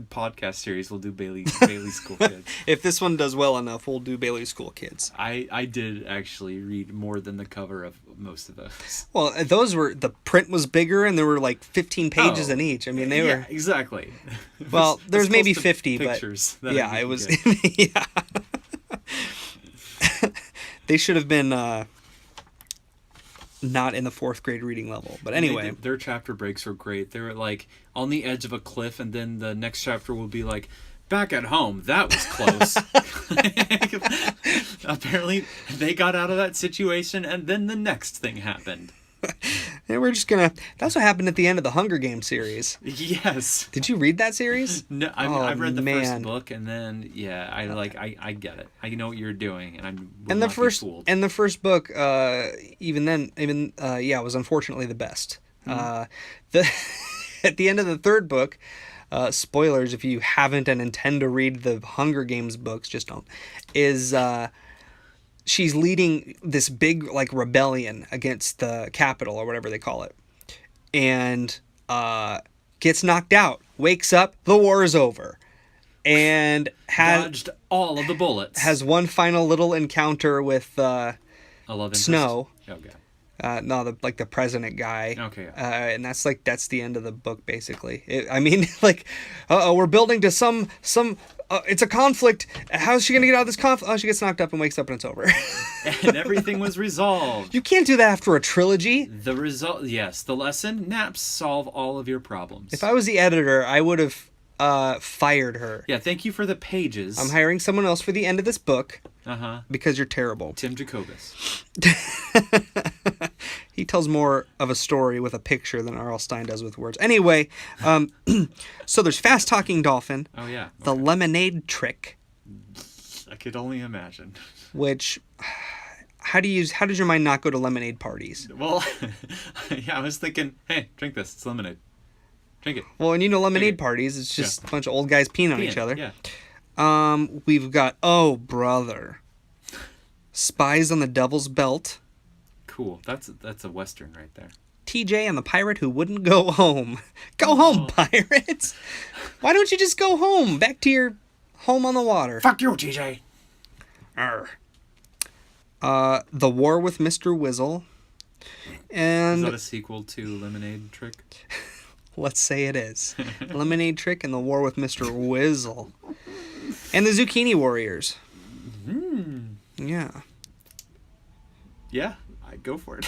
podcast series we'll do Bailey School Kids. If this one does well enough, we'll do Bailey School Kids. I did actually read more than the cover of most of those. Well, those were, the print was bigger and there were like 15 pages in each. I mean, they were... exactly. Well, there's maybe close to 50, pictures but... that Yeah, I it was... get. Yeah. They should have been not in the 4th grade reading level. But anyway. Their chapter breaks were great. They were like on the edge of a cliff, and then the next chapter will be like Back at home, that was close. Apparently, they got out of that situation, and then the next thing happened. And we're just gonna... That's what happened at the end of the Hunger Games series. Yes. Did you read that series? No, I've read the first book, and then I get it. I know what you're doing, and I'm and the first fooled. and the first book, was unfortunately the best. The at the end of the third book, spoilers if you haven't and intend to read the Hunger Games books, just don't. She's leading this big rebellion against the Capitol or whatever they call it, and gets knocked out. Wakes up, the war is over, and dodged all of the bullets. Has one final little encounter with Snow. Okay. The president guy. Okay. And that's the end of the book, basically. We're building to some. It's a conflict. How's she gonna get out of this conflict? Oh, she gets knocked up and wakes up and it's over. And everything was resolved. You can't do that after a trilogy. The result, yes. The lesson: naps solve all of your problems. If I was the editor, I would have fired her. Yeah. Thank you for the pages. I'm hiring someone else for the end of this book. Because you're terrible. Tim Jacobus. He tells more of a story with a picture than R.L. Stine does with words. Anyway, so there's Fast Talking Dolphin. Oh, yeah. Okay. The Lemonade Trick. I could only imagine. Which, how does your mind not go to lemonade parties? Well, yeah, I was thinking, hey, drink this. It's lemonade. Drink it. Well, and lemonade parties, it's just a bunch of old guys peeing on each other. Yeah. We've got, oh, brother. Spies on the Devil's Belt. Cool. That's a Western right there. TJ and the Pirate Who Wouldn't Go Home. Go home, pirates. Why don't you just go home? Back to your home on the water. Fuck you, TJ. Arr. The War with Mr. Whizzle. And is that a sequel to Lemonade Trick? Let's say it is. Lemonade Trick and The War with Mr. Whizzle. And the Zucchini Warriors. Yeah. Yeah, I'd go for it.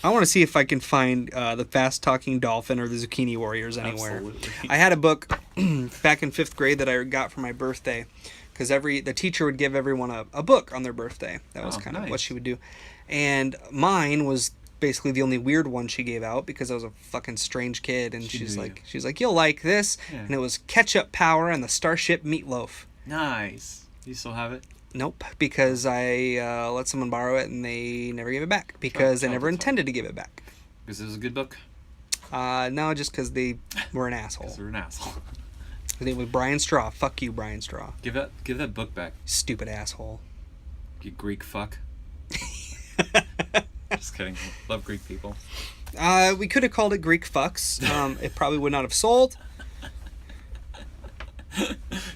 I want to see if I can find the Fast Talking Dolphin or the Zucchini Warriors anywhere. Absolutely. I had a book back in 5th grade that I got for my birthday, because the teacher would give everyone a book on their birthday. That was kind of what she would do. And mine was basically the only weird one she gave out, because I was a fucking strange kid, and she's like, you'll like this. Yeah. And it was Ketchup Power and the Starship Meatloaf. Nice. You still have it? Nope, because I let someone borrow it and they never gave it back, because they never intended to give it back. Because it was a good book? No, just because they were an asshole. Because they're an asshole. His name was Brian Straw. Fuck you, Brian Straw. Give that book back. Stupid asshole. You Greek fuck. Just kidding. Love Greek people. We could have called it Greek Fucks. It probably would not have sold.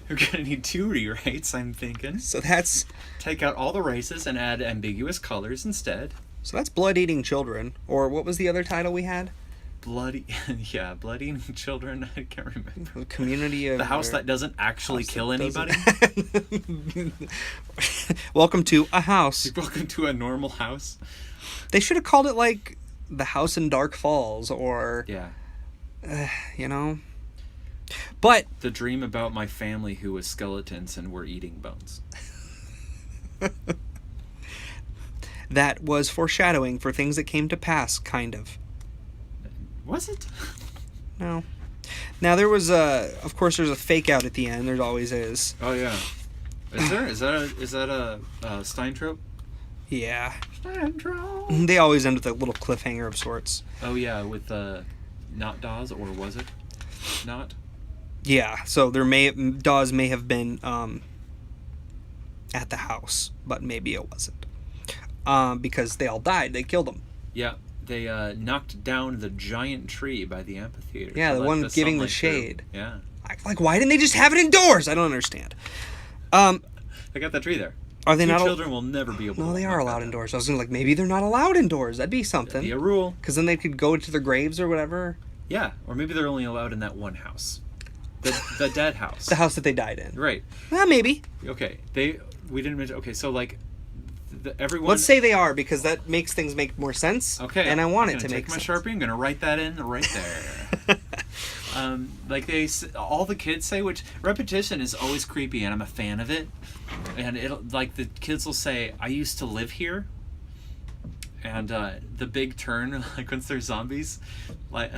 You're gonna need 2 rewrites, I'm thinking. So that's... Take out all the races and add ambiguous colors instead. So that's Blood Eating Children. Or what was the other title we had? Blood Eating Children. I can't remember. Community of... The house that doesn't actually kill anybody. Welcome to a house. Welcome to a normal house. They should have called it The House in Dark Falls, or... Yeah. But... The dream about my family who was skeletons and were eating bones. That was foreshadowing for things that came to pass, kind of. Was it? No. Now, there was of course, there's a fake out at the end. There always is. Oh, yeah. Is there? Is that a Stein trope? Yeah. Stein trope. They always end with a little cliffhanger of sorts. Oh, yeah, with not Dawes, or was it not? Yeah, so Dawes may have been at the house, but maybe it wasn't. Because they all died. They killed them. Yeah, they knocked down the giant tree by the amphitheater. Yeah, the one giving the shade. Through. Yeah. Why didn't they just have it indoors? I don't understand. They got that tree there. Are they not? Children will never be able to. No, they are allowed indoors. I was thinking, maybe they're not allowed indoors. That'd be something. That'd be a rule. Because then they could go to their graves or whatever. Yeah, or maybe they're only allowed in that one house. The dead house. The house that they died in. Right. Well, maybe. Okay. We didn't mention... Okay, so, everyone... Let's say they are, because that makes things make more sense. Okay. And I want it to make sense. Take my Sharpie. I'm going to write that in right there. Like all the kids say, which repetition is always creepy, and I'm a fan of it. And it'll like the kids will say, "I used to live here," and the big turn, like once they're zombies, like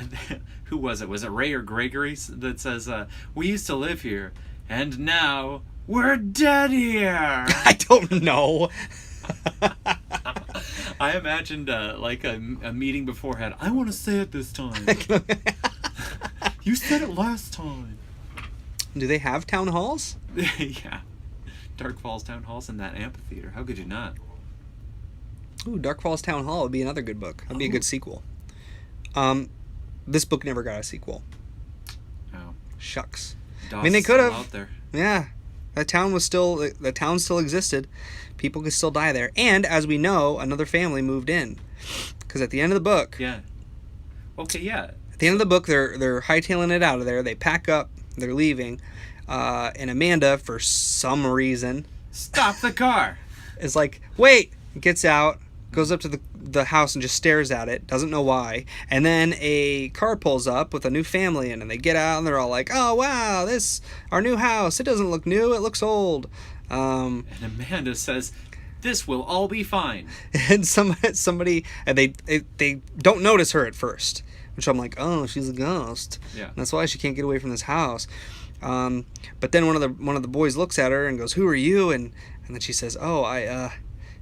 who was it? Was it Ray or Gregory that says, "We used to live here, and now we're dead here"? I don't know. I imagined like a meeting beforehand. I want to say it this time. You said it last time. Do they have town halls? Yeah. Dark Falls Town Hall's in that amphitheater. How could you not? Ooh, Dark Falls Town Hall would be another good book. That'd be a good sequel. This book never got a sequel. Oh. Shucks. DOS I mean, they could have. out there. Yeah. The town still existed. People could still die there. And, as we know, another family moved in. Because at the end of the book... Yeah. Okay, yeah. At the end of the book, they're hightailing it out of there. They pack up. They're leaving. And Amanda, for some reason... Stop the car! Is like, wait! Gets out. Goes up to the house and just stares at it. Doesn't know why. And then a car pulls up with a new family in. And they get out and they're all like, oh, wow, our new house. It doesn't look new. It looks old. And Amanda says, "This will all be fine." And somebody, and they don't notice her at first, which I'm like, oh, she's a ghost. Yeah. And that's why she can't get away from this house. But then one of the boys looks at her and goes, "Who are you?" And then she says, "Oh,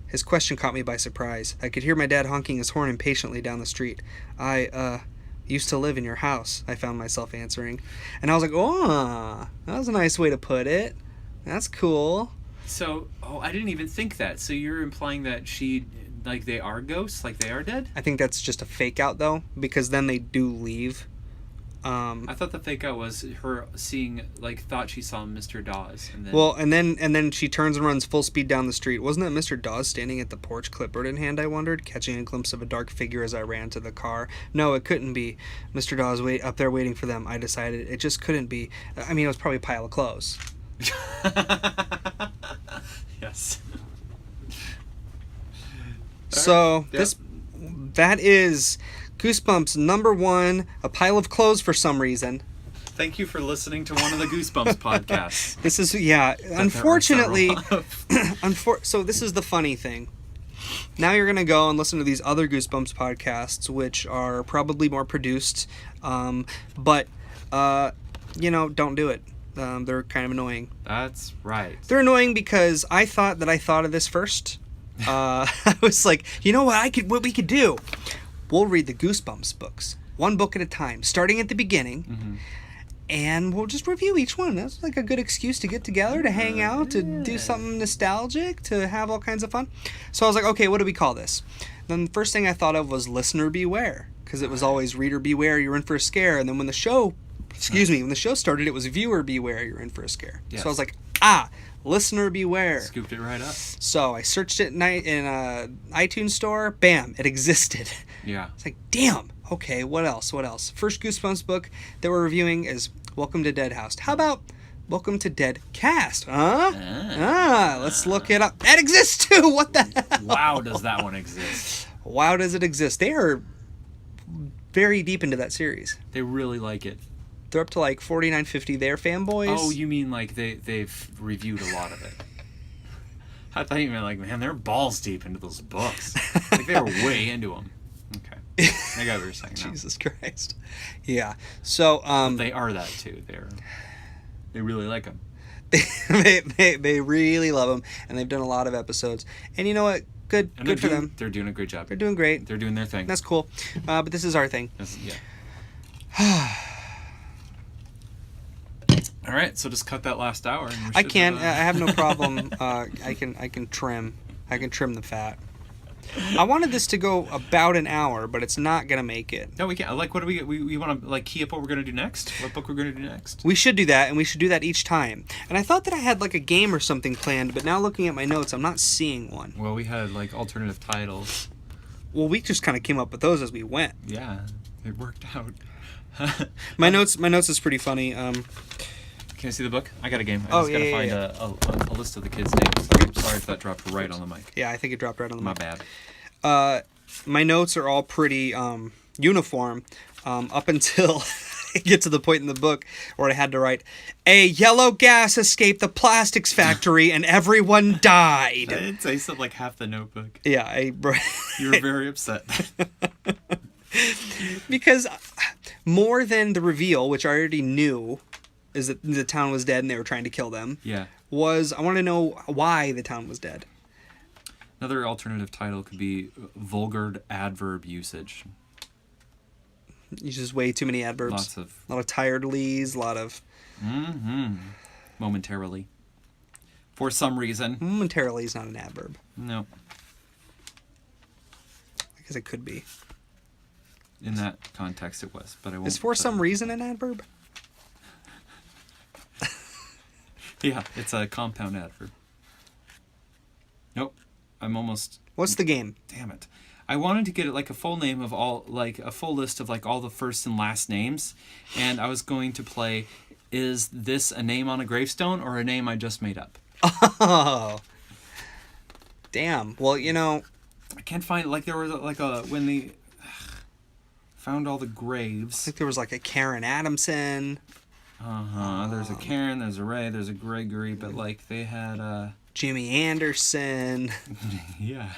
his question caught me by surprise. I could hear my dad honking his horn impatiently down the street. I used to live in your house," I found myself answering. And I was like, oh, that was a nice way to put it. That's cool. So, I didn't even think that. So you're implying that they are ghosts? Like they are dead? I think that's just a fake out, though, because then they do leave. I thought the fake out was her seeing, thought she saw Mr. Dawes. And then... Well, and then she turns and runs full speed down the street. Wasn't that Mr. Dawes standing at the porch, clipboard in hand, I wondered, catching a glimpse of a dark figure as I ran to the car? No, it couldn't be. Mr. Dawes up there waiting for them, I decided. It just couldn't be. I mean, it was probably a pile of clothes. Yes. So, yep. that is Goosebumps number 1, a pile of clothes for some reason. Thank you for listening to one of the Goosebumps podcasts. This is, yeah, unfortunately, so this is the funny thing. Now you're going to go and listen to these other Goosebumps podcasts, which are probably more produced, but, don't do it. They're kind of annoying. That's right. They're annoying because I thought of this first. I was like, you know what we could do? We'll read the Goosebumps books, one book at a time, starting at the beginning, and we'll just review each one. That's like a good excuse to get together, to hang out, to do something nostalgic, to have all kinds of fun. So I was like, okay, what do we call this? Then the first thing I thought of was Listener Beware, because it was always Reader Beware, you're in for a scare, and then when the show started, it was Viewer Beware, you're in for a scare. Yes. So I was like, Listener Beware. Scooped it right up. So I searched it in a iTunes store. Bam, it existed. Yeah. It's like, damn. Okay, what else? First Goosebumps book that we're reviewing is Welcome to Dead House. How about Welcome to Dead Cast? Huh? Let's look it up. That exists too. What the hell? Wow, does that one exist? Wow, does it exist? They are very deep into that series. They really like it. They're up to like 49.50. They're fanboys. Oh, you mean like they've reviewed a lot of it? I thought you meant like, man, they're balls deep into those books. Like they were way into them. Okay, I got what you're saying. Jesus Christ. Yeah. So but they are that too. They really like them. they really love them, and they've done a lot of episodes. And you know what? Good for them. They're doing a great job. They're doing great. They're doing their thing. That's cool. But this is our thing. Yeah. All right, so just cut that last hour. And I can. I have no problem. I can trim. I can trim the fat. I wanted this to go about an hour, but it's not gonna make it. No, we can't. Like, what do we want to key up what we're gonna do next? What book we're gonna do next? We should do that, and we should do that each time. And I thought that I had like a game or something planned, but now looking at my notes, I'm not seeing one. Well, we had like alternative titles. Well, we just kind of came up with those as we went. Yeah, it worked out. My notes is pretty funny. Can I see the book? I got a game. I just gotta find a list of the kids' names. I'm sorry if that dropped right on the mic. Yeah, I think it dropped right on the mic. My bad. My notes are all pretty uniform up until get to the point in the book where I had to write, a yellow gas escaped the plastics factory and everyone died. I'd say something like half the notebook. Yeah, You were very upset. because more than the reveal, which I already knew, is that the town was dead and they were trying to kill them. Yeah. I want to know why the town was dead. Another alternative title could be vulgar adverb usage. Uses way too many adverbs. A lot of tiredlies, a lot of... Momentarily. For some reason. Momentarily is not an adverb. No. I guess it could be. In that context it was, but I won't... Is for some reason an adverb? Yeah, it's a compound adverb. Nope. I'm almost... What's the game? Damn it. I wanted to get it like a full name of all, like a full list of like all the first and last names. And I was going to play, is this a name on a gravestone or a name I just made up? Oh. Damn. Well, you know... I can't find, like there was like a, when they found all the graves. I think there was like a Karen Adamson. There's a Karen, there's a Ray, there's a Gregory, but like they had Jimmy Anderson. Yeah.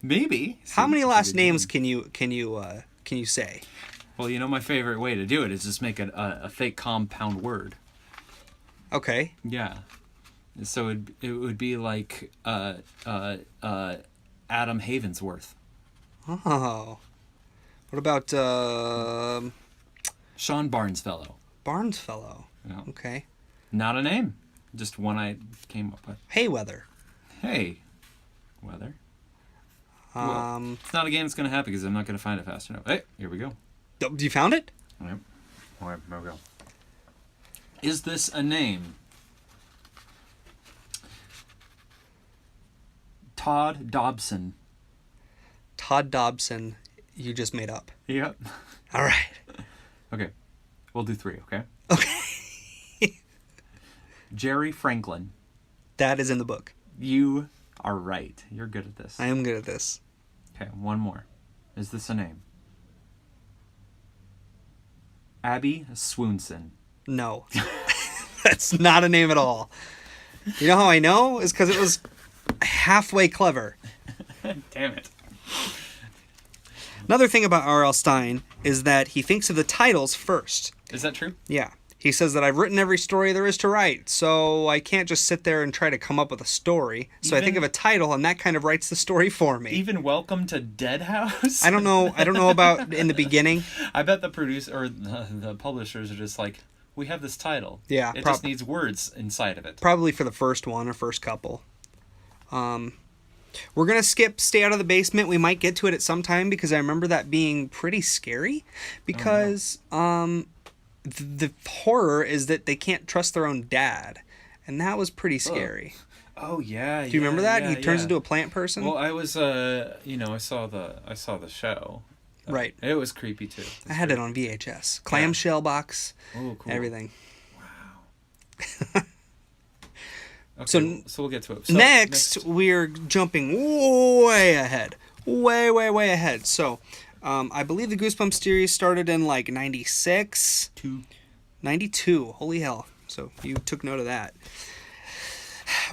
Maybe. How many last names can you say? Well, you know my favorite way to do it is just make a fake compound word. Okay. Yeah. So it would be like Adam Havensworth. Oh. What about Sean Barnesfellow. Barnesfellow. Yeah. Okay. Not a name. Just one I came up with. Hayweather. Hey. Weather. Well, it's not a game that's going to happen because I'm not going to find it fast enough. Hey, here we go. You found it? Yep. All right, there we go. Is this a name? Todd Dobson. Todd Dobson, you just made up. Yep. All right. Okay. We'll do 3, okay? Okay. Jerry Franklin. That is in the book. You are right. You're good at this. I am good at this. Okay, one more. Is this a name? Abby Swoonson. No. That's not a name at all. You know how I know? Is because it was halfway clever. Damn it. Another thing about R.L. Stine is that he thinks of the titles first. Is that true? Yeah. He says that I've written every story there is to write, so I can't just sit there and try to come up with a story. So I think of a title, and that kind of writes the story for me. Even Welcome to Dead House? I don't know about in the beginning. I bet the producer or the publishers are just like, we have this title. Yeah. It just needs words inside of it. Probably for the first one or first couple. We're going to skip Stay Out of the Basement. We might get to it at some time because I remember that being pretty scary. Because the horror is that they can't trust their own dad. And that was pretty scary. Oh yeah. Do you remember that? Yeah, he turns into a plant person? Well, I was I saw the show. Right. It was creepy too. I had it on VHS. Clamshell box. Oh, cool. Everything. Wow. Okay, so we'll get to it. So next, we're jumping way ahead. Way ahead. So, I believe the Goosebumps series started in like 96. 92. Holy hell. So, you took note of that.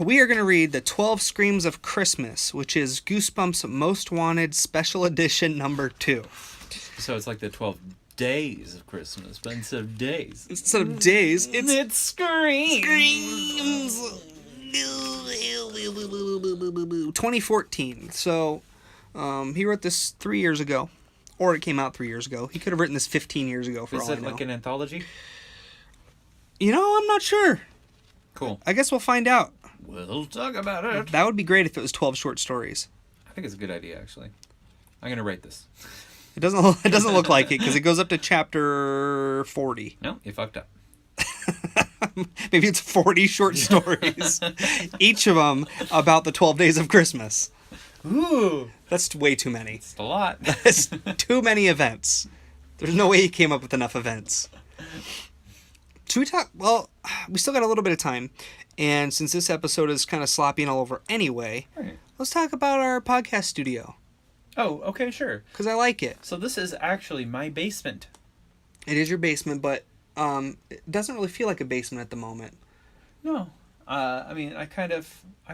We are going to read the 12 Screams of Christmas, which is Goosebumps Most Wanted Special Edition number 2. So, it's like the 12 days of Christmas, but instead of days. Instead of days, it's Screams. 2014. So, he wrote this 3 years ago. Or it came out 3 years ago. He could have written this 15 years ago for all I know. Is it like an anthology? You know, I'm not sure. Cool. I guess we'll find out. We'll talk about it. That would be great if it was 12 short stories. I think it's a good idea, actually. I'm going to rate this. It doesn't look like it because it goes up to chapter 40. No, you fucked up. Maybe it's 40 short stories. Each of them about the 12 days of Christmas. Ooh. That's way too many. It's a lot. That's too many events. There's no way he came up with enough events. Should we talk? Well, we still got a little bit of time. And since this episode is kind of sloppy and all over anyway, Right. Let's talk about our podcast studio. Oh, okay, sure. Because I like it. So this is actually my basement. It is your basement, but it doesn't really feel like a basement at the moment. No, I mean, I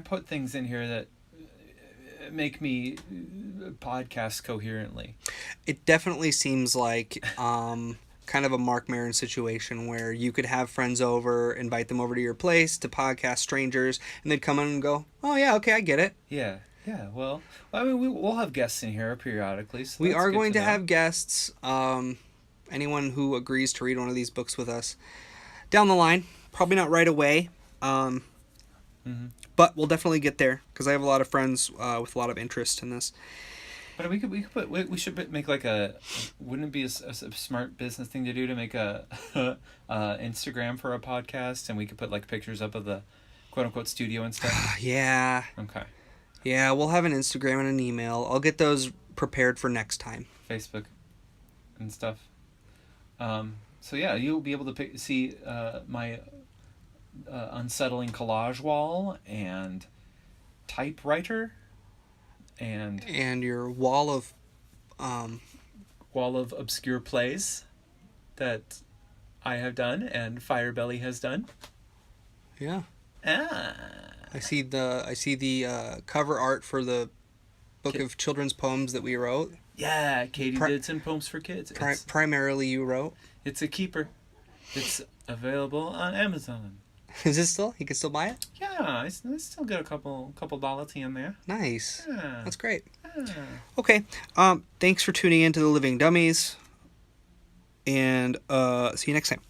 put things in here that make me podcast coherently. It definitely seems like kind of a Mark Maron situation where you could have friends over, invite them over to your place to podcast strangers, and they'd come in and go, "Oh yeah, okay, I get it." Yeah, yeah. Well, I mean, we'll have guests in here periodically, so We that's are good going to to know. have guests. Anyone who agrees to read one of these books with us down the line. Probably not right away, Mm-hmm. but we'll definitely get there because I have a lot of friends with a lot of interest in this. But we should make like a, wouldn't it be a smart business thing to do to make a Instagram for a podcast, and we could put like pictures up of the quote unquote studio and stuff. Yeah, Okay. yeah, we'll have an Instagram and an email. I'll get those prepared for next time. Facebook and stuff. So yeah, you'll be able to see my unsettling collage wall and typewriter and And your wall of wall of obscure plays that I have done and Firebelly has done. yeah. Ah. I see the cover art for the book of children's poems that we wrote. Yeah, Katie Pri- did some poems for kids. Primarily you wrote. It's a keeper. It's available on Amazon. Is it still? You can still buy it? Yeah, I still get a couple dollars in there. Nice. Yeah. That's great. Yeah. Okay. Thanks for tuning in to the Living Dummies. And see you next time.